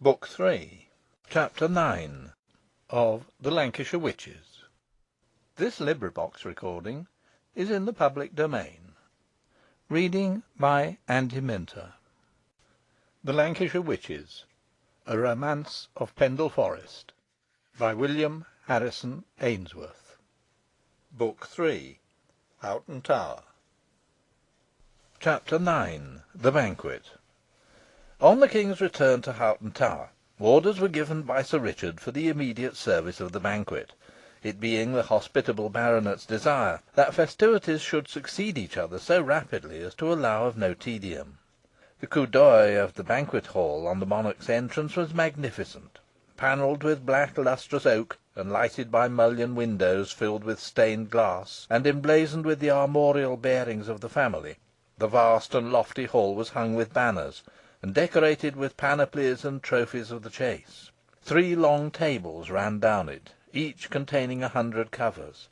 Book 3, Chapter 9 of the Lancashire Witches. This recording is in the public domain. Reading by Andy Minter. The Lancashire Witches, a Romance of Pendle Forest, by William Harrison Ainsworth. Book 3, Houghton Tower. Chapter 9. The Banquet. On the King's return to Houghton Tower, orders were given by Sir Richard for the immediate service of the banquet, it being the hospitable baronet's desire that festivities should succeed each other so rapidly as to allow of no tedium. The coup d'oeil of the banquet hall on the monarch's entrance was magnificent, panelled with black lustrous oak, and lighted by mullioned windows filled with stained glass, and emblazoned with the armorial bearings of the family. The vast and lofty hall was hung with banners, and decorated with panoplies and trophies of the chase. 3 long tables ran down it, each containing 100 covers.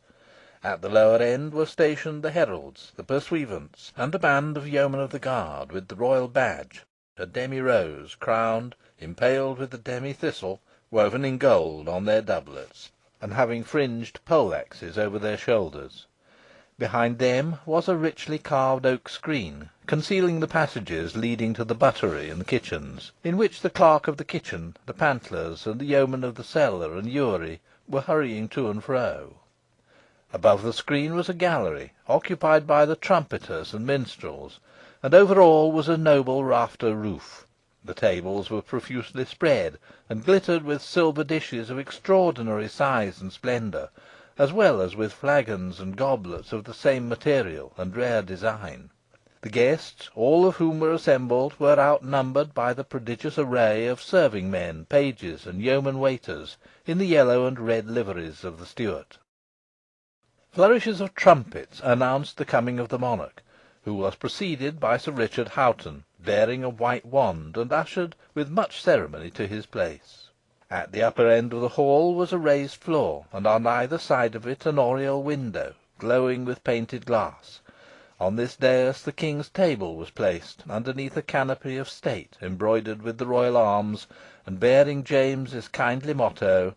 At the lower end were stationed the heralds, the pursuivants, and a band of yeomen of the guard, with the royal badge, a demi-rose, crowned, impaled with the demi-thistle, woven in gold, on their doublets, and having fringed pole-axes over their shoulders. Behind them was a richly carved oak screen, concealing the passages leading to the buttery and kitchens, in which the clerk of the kitchen, the pantlers, and the yeomen of the cellar and ewery were hurrying to and fro. Above the screen was a gallery, occupied by the trumpeters and minstrels, and over all was a noble rafter roof. The tables were profusely spread, and glittered with silver dishes of extraordinary size and splendour, as well as with flagons and goblets of the same material and rare design. The guests, all of whom were assembled, were outnumbered by the prodigious array of serving men, pages, and yeomen waiters, in the yellow and red liveries of the Stuart. Flourishes of trumpets announced the coming of the monarch, who was preceded by Sir Richard Houghton, bearing a white wand, and ushered with much ceremony to his place. At the upper end of the hall was a raised floor, and on either side of it an oriel window, glowing with painted glass. On this dais the king's table was placed, underneath a canopy of state embroidered with the royal arms, and bearing James's kindly motto,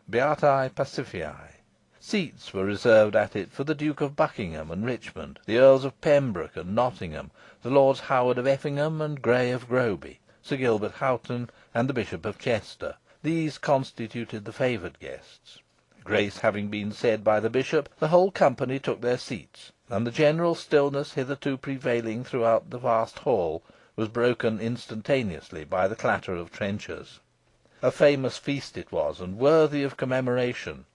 Beatae Pacificae. Seats were reserved at it for the Duke of Buckingham and Richmond, the Earls of Pembroke and Nottingham, the Lords Howard of Effingham and Grey of Groby, Sir Gilbert Houghton, and the Bishop of Chester. These constituted the favoured guests. Grace having been said by the bishop, the whole company took their seats, and the general stillness hitherto prevailing throughout the vast hall was broken instantaneously by the clatter of trenchers. A famous feast it was, and worthy of commemoration.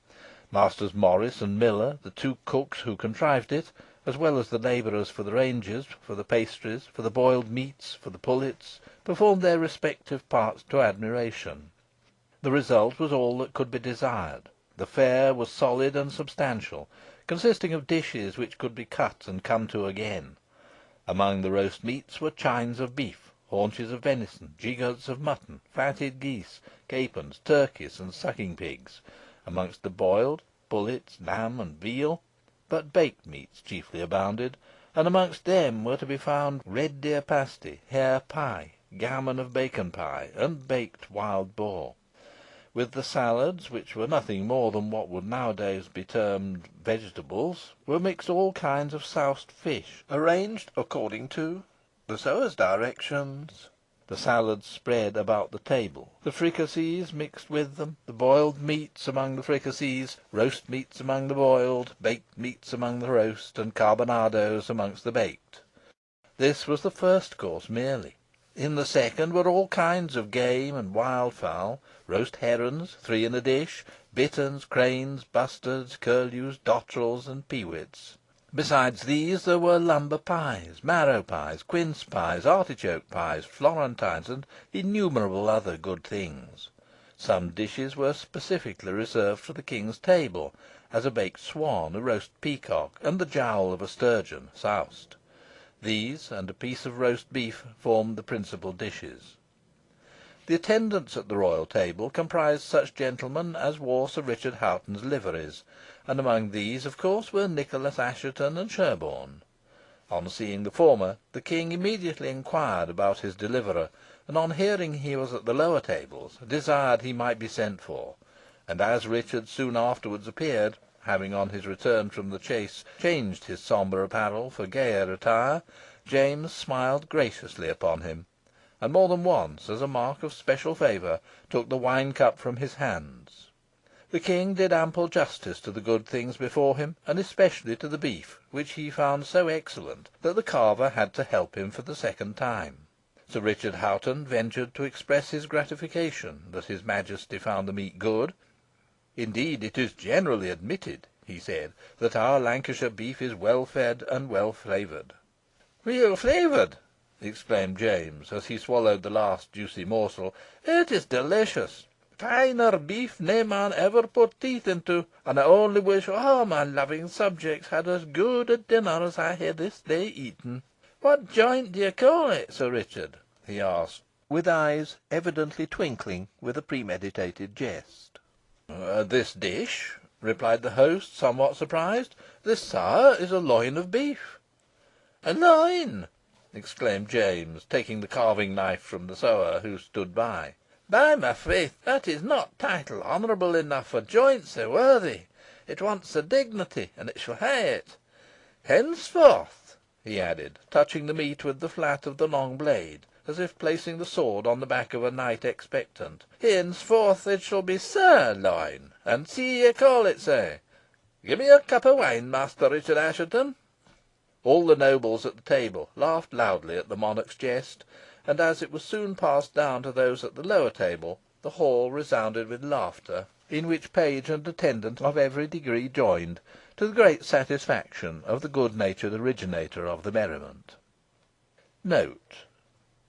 Masters Morris and Miller, the 2 cooks who contrived it, as well as the labourers for the ranges, for the pastries, for the boiled meats, for the pullets, performed their respective parts to admiration. The result was all that could be desired. The fare was solid and substantial, consisting of dishes which could be cut and come to again. Among the roast meats were chines of beef, haunches of venison, gigots of mutton, fatted geese, capons, turkeys, and sucking pigs. Amongst the boiled, pullets, lamb, and veal, but baked meats chiefly abounded, and amongst them were to be found red deer pasty, hare pie, gammon of bacon pie, and baked wild boar. With the salads, which were nothing more than what would nowadays be termed vegetables, were mixed all kinds of soused fish, arranged according to the sewer's directions. The salads spread about the table, the fricassees mixed with them, the boiled meats among the fricassees, roast meats among the boiled, baked meats among the roast, and carbonadoes amongst the baked. This was the first course merely. In the second were all kinds of game and wild fowl, roast herons, 3 in a dish, bitterns, cranes, bustards, curlews, dotterels, and peewits. Besides these there were lumber pies, marrow pies, quince pies, artichoke pies, florentines, and innumerable other good things. Some dishes were specifically reserved for the king's table, as a baked swan, a roast peacock, and the jowl of a sturgeon, soused. These, and a piece of roast beef, formed the principal dishes. The attendants at the royal table comprised such gentlemen as wore Sir Richard Houghton's liveries, and among these, of course, were Nicholas Assheton and Sherborne. On seeing the former, the king immediately inquired about his deliverer, and on hearing he was at the lower tables, desired he might be sent for; and as Richard soon afterwards appeared, having on his return from the chase changed his sombre apparel for gayer attire, James smiled graciously upon him, and more than once, as a mark of special favour, took the wine cup from his hands. The king did ample justice to the good things before him, and especially to the beef, which he found so excellent that the carver had to help him for the second time. Sir Richard Hoghton ventured to express his gratification that his Majesty found the meat good. "Indeed, it is generally admitted," he said, "that our Lancashire beef is well fed and well flavoured." "Weel flavoured!" exclaimed James, as he swallowed the last juicy morsel. "It is delicious. Finer beef nae man ever put teeth into, and I only wish all my loving subjects had as good a dinner as I hae this day eaten. What joint do you call it, Sir Richard?" he asked, with eyes evidently twinkling with a premeditated jest. "This dish," replied the host, somewhat surprised, "this, sire, is a loin of beef." "A loin!" exclaimed James, taking the carving knife from the sewer, who stood by. "By my faith, that is not title honourable enough for joint so worthy. It wants a dignity, and it shall hae it. Henceforth," he added, touching the meat with the flat of the long blade, as if placing the sword on the back of a knight expectant, "henceforth it shall be sirloin, and see ye call it sae. Give me a cup of wine, Master Richard Assheton." All the nobles at the table laughed loudly at the monarch's jest, and as it was soon passed down to those at the lower table, the hall resounded with laughter, in which page and attendant of every degree joined, to the great satisfaction of the good-natured originator of the merriment. Note.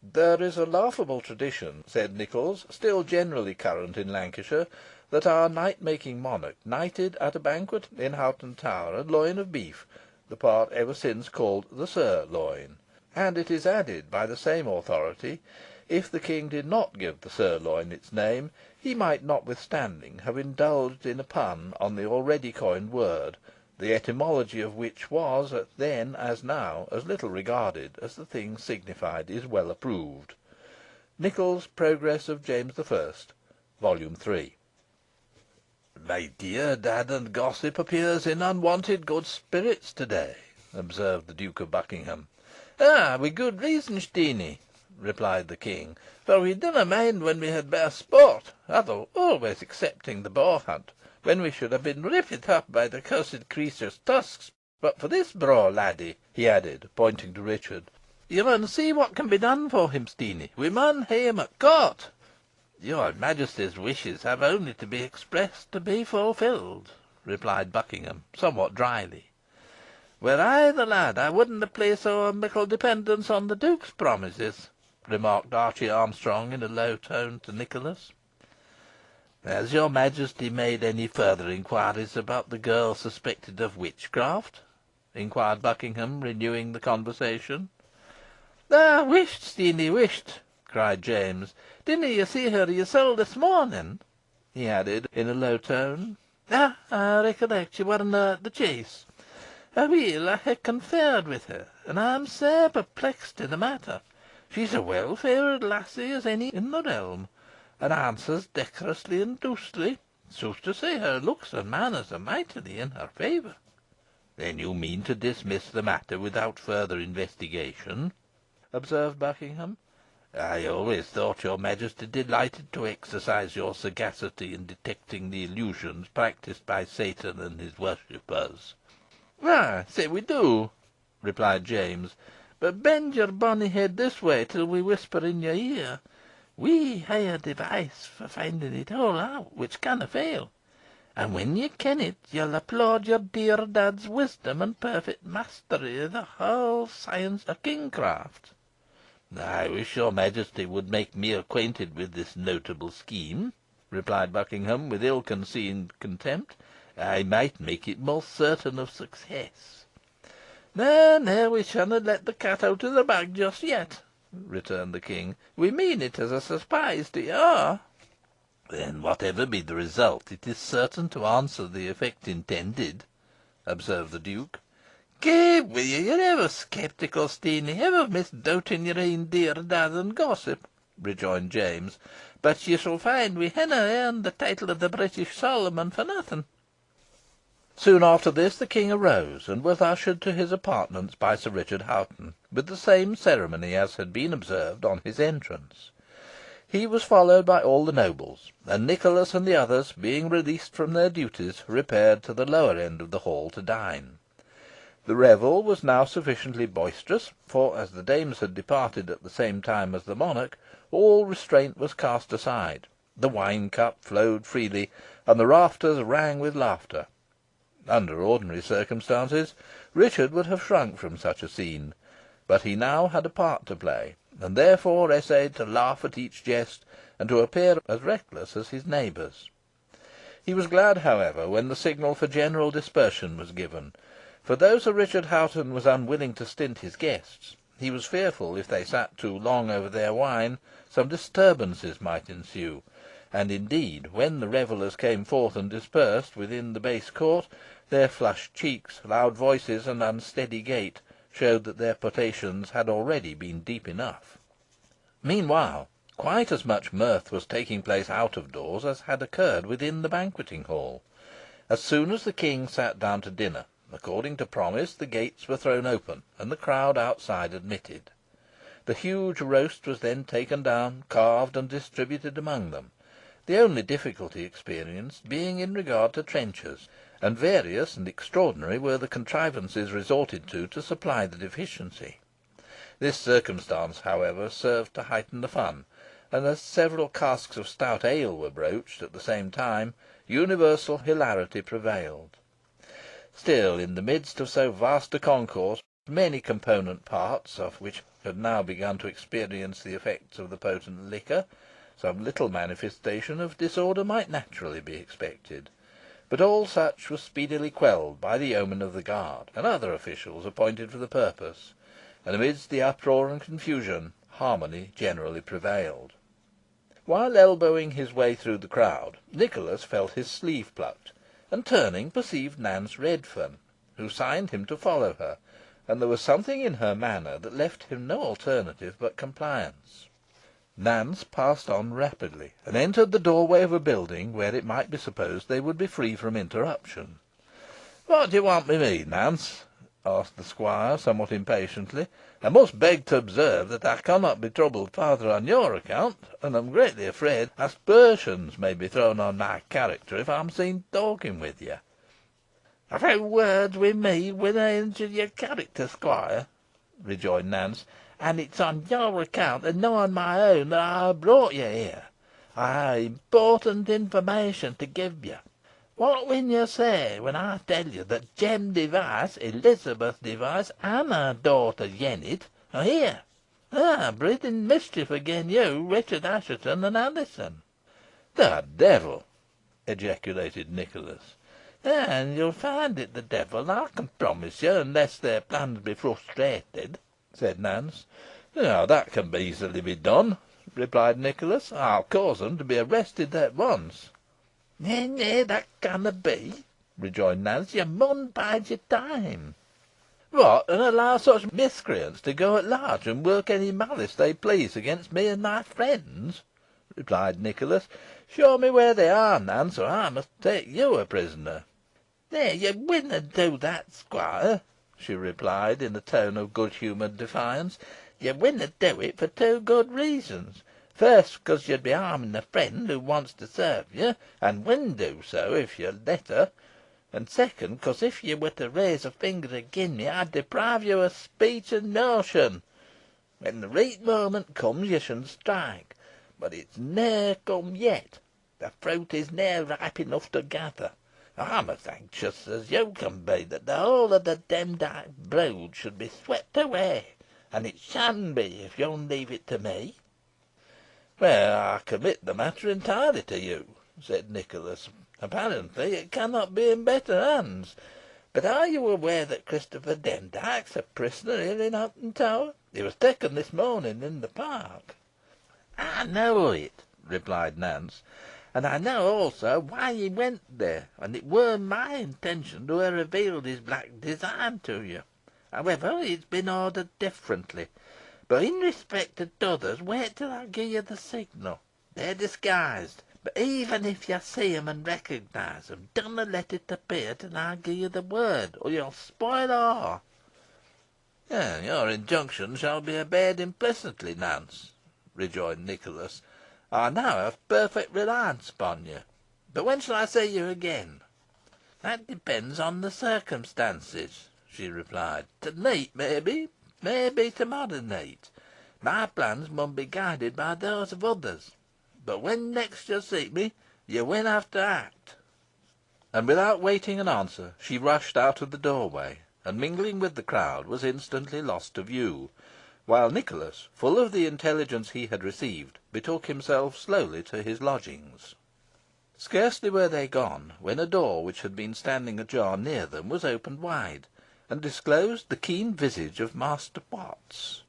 There is a laughable tradition, said Nichols, still generally current in Lancashire, that our night-making monarch knighted at a banquet in Hoghton Tower a loin of beef, the part ever since called the sirloin; and it is added by the same authority, if the king did not give the sirloin its name, he might notwithstanding have indulged in a pun on the already coined word, the etymology of which was, then as now, as little regarded as the thing signified is well approved. Nichols' Progress of James I, Volume 3. "My dear dad and gossip appears in unwonted good spirits to day," observed the Duke of Buckingham. "Ah, wi' good reason, Steenie," replied the king, "for we didna mind when we had better sport, although always excepting the boar hunt, when we should have been rippit up by the cursed creature's tusks. But for this braw laddie," he added, pointing to Richard, "ye maun see what can be done for him, Steenie. We maun hae him at court." "Your Majesty's wishes have only to be expressed to be fulfilled," replied Buckingham, somewhat drily. "Were I the lad, I wadna place ower mickle dependence on the Duke's promises," remarked Archie Armstrong, in a low tone, to Nicholas. "Has your Majesty made any further inquiries about the girl suspected of witchcraft?" inquired Buckingham, renewing the conversation. "Ah, whisht, Steenie, whisht!" cried James. "Didna ye see her yoursel this morning?" he added, in a low tone. "Ah, I recollect ye werena at the chase. Aweel, I hae conferred with her, and I am sair perplexed i' the matter. She's a well favoured lassie as any in the realm, and answers decorously and doucely. Sooth to say, her looks and manners are mightily in her favour." "Then you mean to dismiss the matter without further investigation?" observed Buckingham. "I always thought your Majesty delighted to exercise your sagacity in detecting the illusions practised by Satan and his worshippers." "Ay, sae we do," replied James; "but bend your bonny head this way till we whisper in your ear. We hae a device for finding it all out, which canna fail, and when ye ken it, ye'll applaud your dear dad's wisdom and perfect mastery of the whole science of kingcraft." "I wish your Majesty would make me acquainted with this notable scheme," replied Buckingham, with ill-concealed contempt. "I might make it more certain of success." "Na, na, we shanna let the cat out of the bag just yet," returned the king. "We mean it as a surprise to you." "Then, whatever be the result, it is certain to answer the effect intended," observed the Duke. "Gae wi' ye, ye're ever sceptical, Steenie, ever misdoubting your ain dear dad and gossip. rejoined James; "but you shall find we hinna earned the title of the British Solomon for nothing." Soon after this the King arose, and was ushered to his apartments by Sir Richard Hoghton, with the same ceremony as had been observed on his entrance. He was followed by all the nobles, and Nicholas and the others, being released from their duties, repaired to the lower end of the hall to dine. The revel was now sufficiently boisterous, for, as the dames had departed at the same time as the monarch, all restraint was cast aside, the wine cup flowed freely, and the rafters rang with laughter. Under ordinary circumstances, Richard would have shrunk from such a scene, but he now had a part to play, and therefore essayed to laugh at each jest, and to appear as reckless as his neighbours. He was glad, however, when the signal for general dispersion was given, for though Sir Richard Hoghton was unwilling to stint his guests, he was fearful, if they sat too long over their wine, some disturbances might ensue, and indeed, when the revellers came forth and dispersed within the base court, their flushed cheeks, loud voices, and unsteady gait, showed that their potations had already been deep enough. Meanwhile, quite as much mirth was taking place out of doors as had occurred within the banqueting hall. As soon as the King sat down to dinner, according to promise, the gates were thrown open, and the crowd outside admitted. The huge roast was then taken down, carved, and distributed among them, the only difficulty experienced being in regard to trenchers, and various and extraordinary were the contrivances resorted to supply the deficiency. This circumstance, however, served to heighten the fun, and as several casks of stout ale were broached at the same time, universal hilarity prevailed. Still, in the midst of so vast a concourse, many component parts, of which had now begun to experience the effects of the potent liquor, some little manifestation of disorder might naturally be expected, but all such was speedily quelled by the yeomen of the guard, and other officials appointed for the purpose, and amidst the uproar and confusion, harmony generally prevailed. While elbowing his way through the crowd, Nicholas felt his sleeve plucked, and turning, perceived Nance Redferne, who signed him to follow her, and there was something in her manner that left him no alternative but compliance. Nance passed on rapidly, and entered the doorway of a building where it might be supposed they would be free from interruption. "What do you want with me, Nance?" asked the squire, somewhat impatiently. "I must beg to observe that I cannot be troubled farther on your account, and am greatly afraid aspersions may be thrown on my character if I am seen talking with you." "A few words with me winna injure your character, squire," rejoined Nance, "and it's on your account, and not on my own, that I have brought you here. I have important information to give you. What will you say when I tell you that Jem Device, Elizabeth Device, and her daughter Jennet are here, breeding mischief again you, Richard Assheton, and Alizon?" "The devil!" ejaculated Nicholas. "And you'll find it the devil, I can promise you, unless their plans be frustrated," said Nance. "That can easily be done," replied Nicholas. "I'll cause them to be arrested at once." "Nay, nay, that canna be," rejoined Nance. "You mun bide your time." "What, and allow such miscreants to go at large, and work any malice they please against me and my friends?" replied Nicholas. "Show me where they are, Nance, or I must take you a prisoner." "Nay, you winna do that, squire," she replied, in a tone of good humoured defiance. "You winna do it for two good reasons. First, because you'd be harming a friend who wants to serve you, and will do so if you let her; and second, because if you were to raise a finger agin me, I'd deprive you of speech and motion. When the reet moment comes, you shan strike, but it's ne'er come yet. The fruit is ne'er ripe enough to gather. I'm as anxious as you can be that the whole of the Demdike brood should be swept away, and it shan be if you'll leave it to me." "Well, I commit the matter entirely to you," said Nicholas. "Apparently it cannot be in better hands. But are you aware that Christopher Demdike's a prisoner here in Hoghton Tower? He was taken this morning in the park." "I know it," replied Nance, "and I know also why he went there, and it were my intention to have revealed his black design to you. However, it's been ordered differently. But in respect to t'others, wait till I gi' you the signal. They're disguised, but even if you see 'em and recognise 'em, dunna let it appear till I gi' you the word, or you'll spoil aw." "Your injunctions shall be obeyed implicitly, Nance," rejoined Nicholas. "I now have perfect reliance upon you. But when shall I see you again?" "That depends on the circumstances," she replied. "To neet, maybe to morrow neet. My plans mun be guided by those of others. But when next you seek me, you win have to act." And without waiting an answer, she rushed out of the doorway, and mingling with the crowd, was instantly lost to view, while Nicholas, full of the intelligence he had received, betook himself slowly to his lodgings. Scarcely were they gone, when a door which had been standing ajar near them was opened wide, and disclosed the keen visage of Master Potts.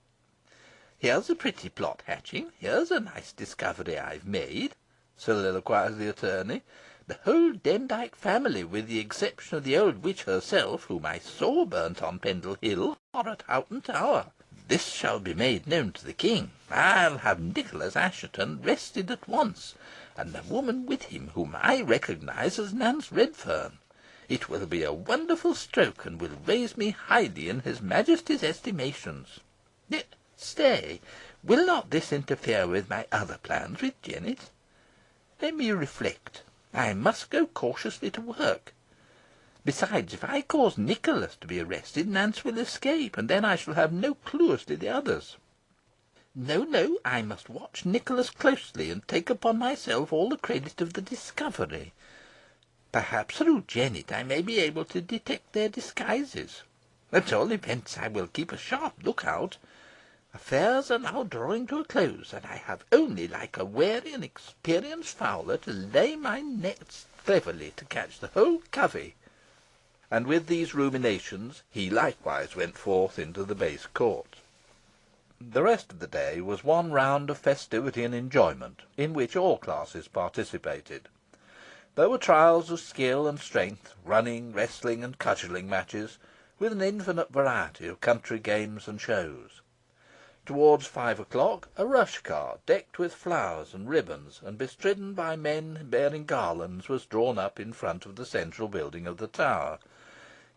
"Here's a pretty plot hatching. Here's a nice discovery I've made," soliloquised the attorney. "The whole Demdike family, with the exception of the old witch herself, whom I saw burnt on Pendle Hill, are at Hoghton Tower. This shall be made known to the King. I'll have Nicholas Assheton arrested at once, and the woman with him, whom I recognise as Nance Redferne. It will be a wonderful stroke, and will raise me highly in his Majesty's estimations. Yet, stay, will not this interfere with my other plans with Jennet? Let me reflect. I must go cautiously to work. Besides, if I cause Nicholas to be arrested, Nance will escape, and then I shall have no clue as to the others. No, no, I must watch Nicholas closely, and take upon myself all the credit of the discovery. Perhaps through Jennet I may be able to detect their disguises. At all events, I will keep a sharp look out. Affairs are now drawing to a close, and I have only, like a wary and experienced fowler, to lay my nets cleverly to catch the whole covey." And with these ruminations he likewise went forth into the base court. The rest of the day was one round of festivity and enjoyment, in which all classes participated. There were trials of skill and strength, running, wrestling, and cudgelling matches, with an infinite variety of country games and shows. Towards 5 o'clock, a rush cart, decked with flowers and ribbons, and bestridden by men bearing garlands, was drawn up in front of the central building of the tower,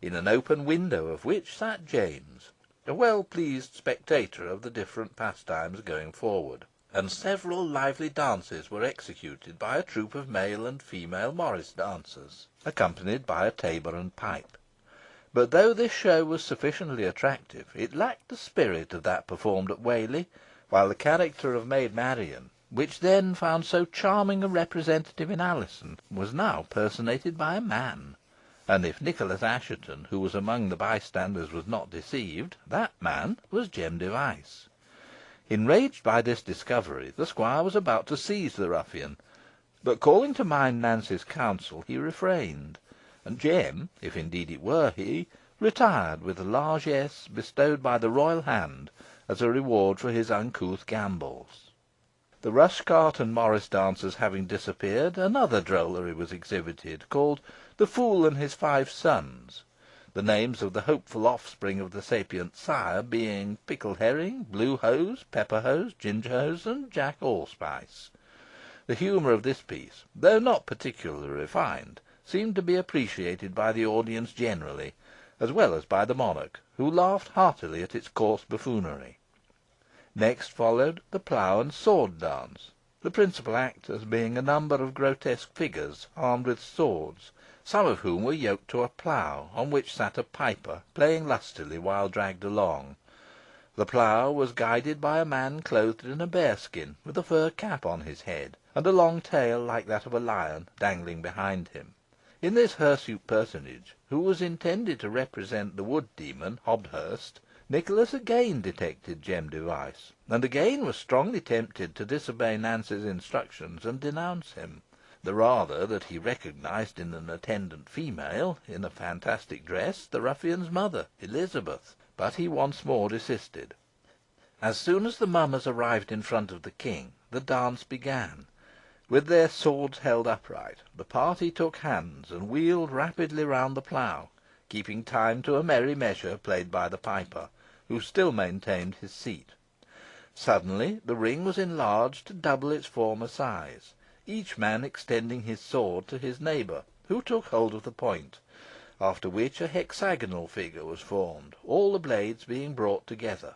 in an open window of which sat James, a well pleased spectator of the different pastimes going forward, and several lively dances were executed by a troop of male and female morris dancers, accompanied by a tabor and pipe. But though this show was sufficiently attractive, it lacked the spirit of that performed at Whalley, while the character of Maid Marian, which then found so charming a representative in Alizon, was now personated by a man; and if Nicholas Assheton, who was among the bystanders, was not deceived, that man was Jem Device. Enraged by this discovery, the squire was about to seize the ruffian, but calling to mind Nance's counsel, he refrained, and Jem, if indeed it were he, retired with the largesse bestowed by the royal hand as a reward for his uncouth gambols. The rush cart and morris dancers having disappeared, another drollery was exhibited, called "The Fool and his 5 Sons," the names of the hopeful offspring of the sapient sire being Pickle Herring, Blue Hose, Pepper Hose, Ginger Hose, and Jack Allspice. The humour of this piece, though not particularly refined, seemed to be appreciated by the audience generally, as well as by the monarch, who laughed heartily at its coarse buffoonery. Next followed the plough and sword dance, the principal actors being a number of grotesque figures armed with swords, some of whom were yoked to a plough, on which sat a piper, playing lustily while dragged along. The plough was guided by a man clothed in a bearskin, with a fur cap on his head, and a long tail like that of a lion dangling behind him. In this hirsute personage, who was intended to represent the wood demon Hobthurst, Nicholas again detected Jem Device, and again was strongly tempted to disobey Nance's instructions and denounce him, the rather that he recognised in an attendant female, in a fantastic dress, the ruffian's mother, Elizabeth. But he once more desisted. As soon as the mummers arrived in front of the king, the dance began. With their swords held upright, the party took hands and wheeled rapidly round the plough, keeping time to a merry measure played by the piper, who still maintained his seat. Suddenly the ring was enlarged to double its former size, each man extending his sword to his neighbour, who took hold of the point, after which a hexagonal figure was formed, all the blades being brought together.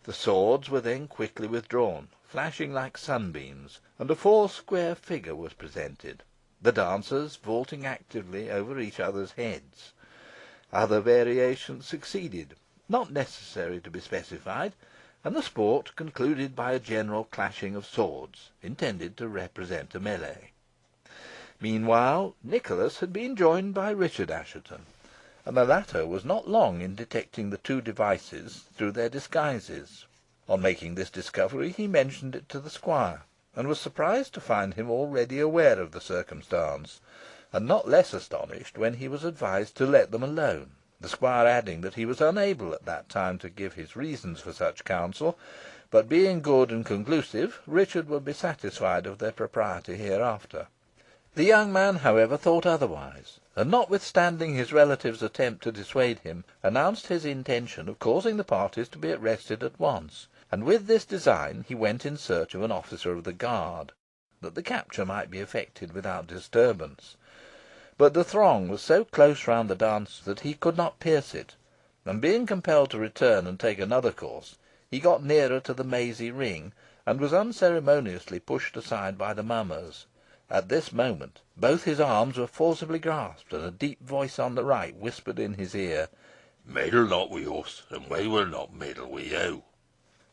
The swords were then quickly withdrawn, flashing like sunbeams, and a four-square figure was presented, the dancers vaulting actively over each other's heads. Other variations succeeded, not necessary to be specified, and the sport concluded by a general clashing of swords, intended to represent a melee. Meanwhile, Nicholas had been joined by Richard Assheton, and the latter was not long in detecting the two devices through their disguises. On making this discovery, he mentioned it to the squire, and was surprised to find him already aware of the circumstance, and not less astonished when he was advised to let them alone, the squire adding that he was unable at that time to give his reasons for such counsel, but being good and conclusive, Richard would be satisfied of their propriety hereafter. The young man, however, thought otherwise, and, notwithstanding his relative's attempt to dissuade him, announced his intention of causing the parties to be arrested at once, and with this design he went in search of an officer of the guard, that the capture might be effected without disturbance. But the throng was so close round the dance that he could not pierce it, and being compelled to return and take another course, he got nearer to the mazy ring, and was unceremoniously pushed aside by the mummers. At this moment both his arms were forcibly grasped, and a deep voice on the right whispered in his ear, "Meddle not wi' us, and we will not meddle wi' you."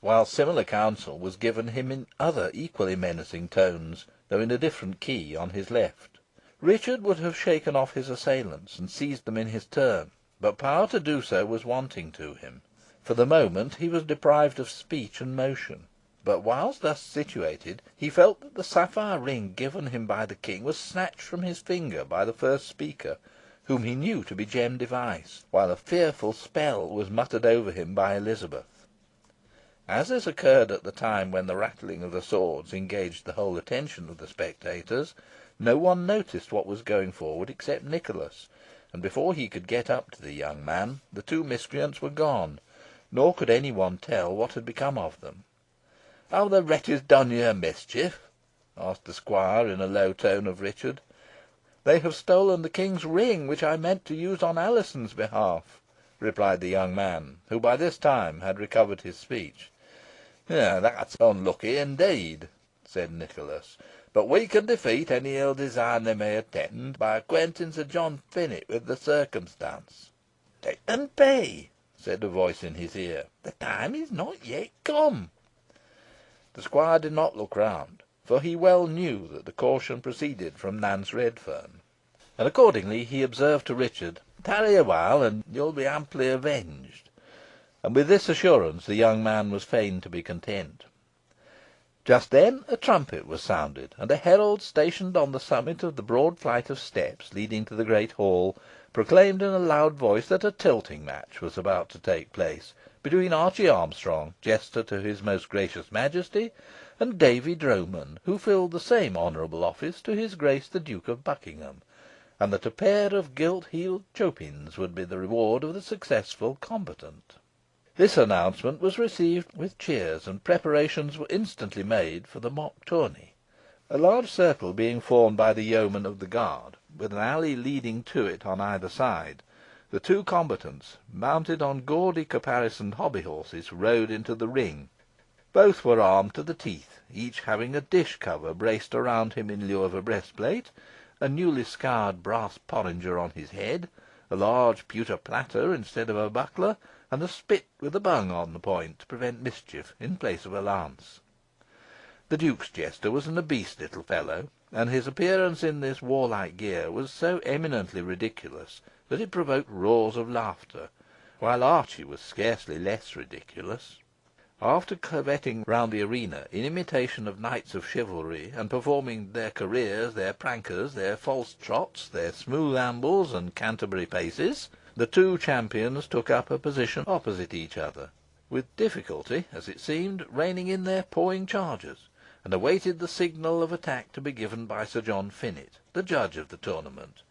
while similar counsel was given him in other equally menacing tones, though in a different key, on his left. Richard would have shaken off his assailants and seized them in his turn, but power to do so was wanting to him. For the moment he was deprived of speech and motion, but whilst thus situated, he felt that the sapphire ring given him by the king was snatched from his finger by the first speaker, whom he knew to be Jem Device, while a fearful spell was muttered over him by Elizabeth. As this occurred at the time when the rattling of the swords engaged the whole attention of the spectators, no one noticed what was going forward except Nicholas, and before he could get up to the young man, the two miscreants were gone, nor could any one tell what had become of them. "Have the wretches done you a mischief?" asked the squire, in a low tone, of Richard. "They have stolen the king's ring, which I meant to use on Alizon's behalf," replied the young man, who by this time had recovered his speech. "That's unlucky, indeed," said Nicholas; "but we can defeat any ill design they may intend, by acquainting Sir John Finett with the circumstance." "Let them be," said a voice in his ear. "The time is not yet come." The squire did not look round, for he well knew that the caution proceeded from Nance Redferne, and accordingly he observed to Richard, "Tarry a while, and you will be amply avenged." And with this assurance the young man was fain to be content. Just then a trumpet was sounded, and a herald stationed on the summit of the broad flight of steps leading to the great hall proclaimed in a loud voice that a tilting match was about to take place between Archie Armstrong, jester to his most gracious Majesty, and Davy Droman, who filled the same honourable office to his Grace the Duke of Buckingham, and that a pair of gilt-heeled chopins would be the reward of the successful combatant. This announcement was received with cheers, and preparations were instantly made for the mock tourney. A large circle being formed by the yeomen of the guard, with an alley leading to it on either side, the two combatants, mounted on gaudy caparisoned hobby horses, rode into the ring. Both were armed to the teeth, each having a dish cover braced around him in lieu of a breastplate, a newly scoured brass porringer on his head, a large pewter platter instead of a buckler, and a spit with a bung on the point to prevent mischief, in place of a lance. The Duke's jester was an obese little fellow, and his appearance in this warlike gear was so eminently ridiculous that it provoked roars of laughter, while Archie was scarcely less ridiculous. After curvetting round the arena in imitation of knights of chivalry, and performing their careers, their prankers, their false trots, their smooth ambles, and Canterbury paces, the two champions took up a position opposite each other, with difficulty, as it seemed, reining in their pawing charges, and awaited the signal of attack to be given by Sir John Finett, the judge of the tournament,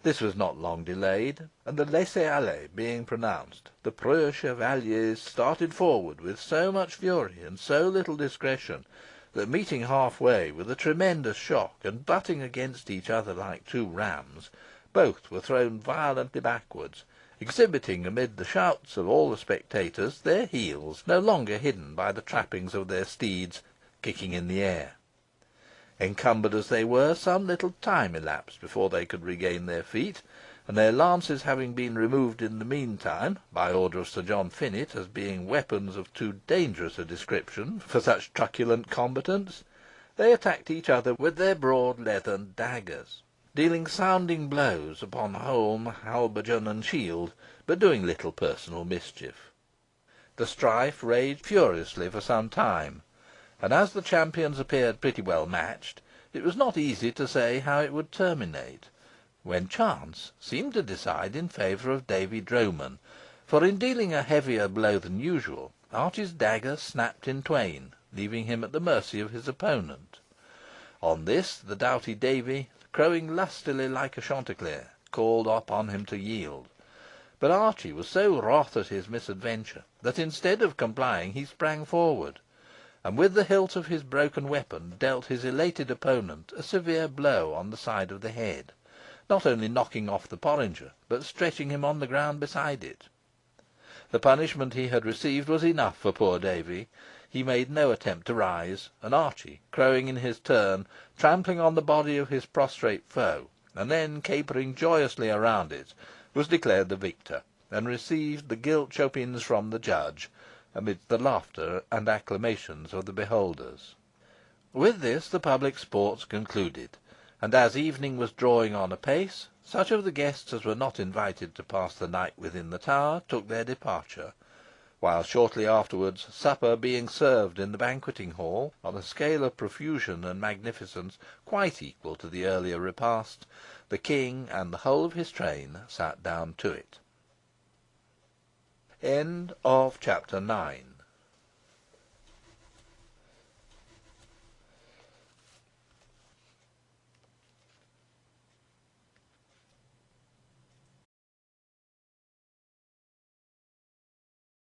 This was not long delayed, and the laissez-aller being pronounced, the preux chevaliers started forward with so much fury and so little discretion, that, meeting half way with a tremendous shock, and butting against each other like two rams, both were thrown violently backwards, exhibiting amid the shouts of all the spectators their heels, no longer hidden by the trappings of their steeds, kicking in the air. Encumbered as they were, some little time elapsed before they could regain their feet, and their lances having been removed in the meantime, by order of Sir John Finett, as being weapons of too dangerous a description for such truculent combatants, they attacked each other with their broad leathern daggers, dealing sounding blows upon helm, halberdion, and shield, but doing little personal mischief. The strife raged furiously for some time, and as the champions appeared pretty well matched, it was not easy to say how it would terminate, when chance seemed to decide in favour of Davy Droman, for in dealing a heavier blow than usual, Archie's dagger snapped in twain, leaving him at the mercy of his opponent. On this the doughty Davy, crowing lustily like a chanticleer, called upon him to yield. But Archie was so wroth at his misadventure, that instead of complying he sprang forward, and with the hilt of his broken weapon dealt his elated opponent a severe blow on the side of the head, not only knocking off the porringer, but stretching him on the ground beside it. The punishment he had received was enough for poor Davy. He made no attempt to rise, and Archie, crowing in his turn, trampling on the body of his prostrate foe, and then capering joyously around it, was declared the victor, and received the gilt chopines from the judge, amidst the laughter and acclamations of the beholders. With this the public sports concluded, and as evening was drawing on apace, such of the guests as were not invited to pass the night within the tower took their departure, while shortly afterwards, supper being served in the banqueting hall, on a scale of profusion and magnificence quite equal to the earlier repast, the king and the whole of his train sat down to it. Chapter 9.